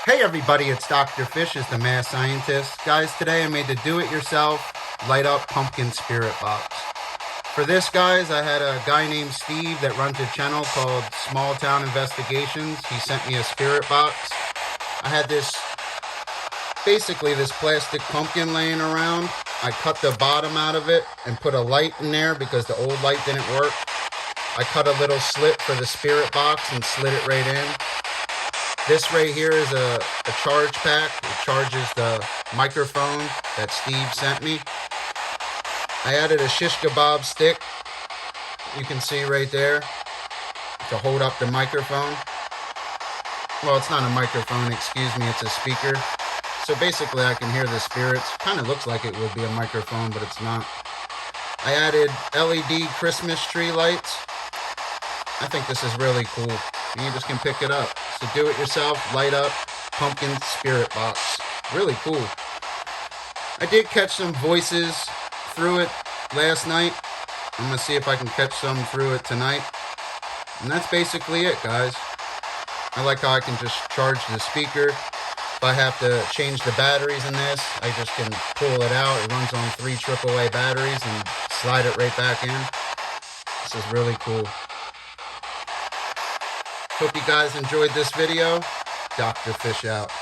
Hey everybody, it's Dr. Fish is the Mad Scientist. Guys, today I made the do-it-yourself light up pumpkin spirit box. For this, guys, I had a guy named Steve that runs a channel called Small Town Investigations. He sent me a spirit box. I had basically this plastic pumpkin laying around. I cut the bottom out of it and put a light in there because the old light didn't work. I cut a little slit for the spirit box and slid it right in. This right here is a charge pack. It charges the microphone that Steve sent me. I added a shish kebab stick, you can see right there, to hold up the microphone. Well, it's not a microphone, excuse me, it's a speaker. So basically I can hear the spirits. Kind of looks like it would be a microphone, but it's not. I added LED Christmas tree lights. I think this is really cool. You just can pick it up. So do it yourself, light up pumpkin spirit box. Really cool. I did catch some voices through it last night. I'm going to see if I can catch some through it tonight. And that's basically it, guys. I like how I can just charge the speaker. If I have to change the batteries in this, I just can pull it out. It runs on 3 AAA batteries and slide it right back in. This is really cool. Hope you guys enjoyed this video. Dr. Fish out.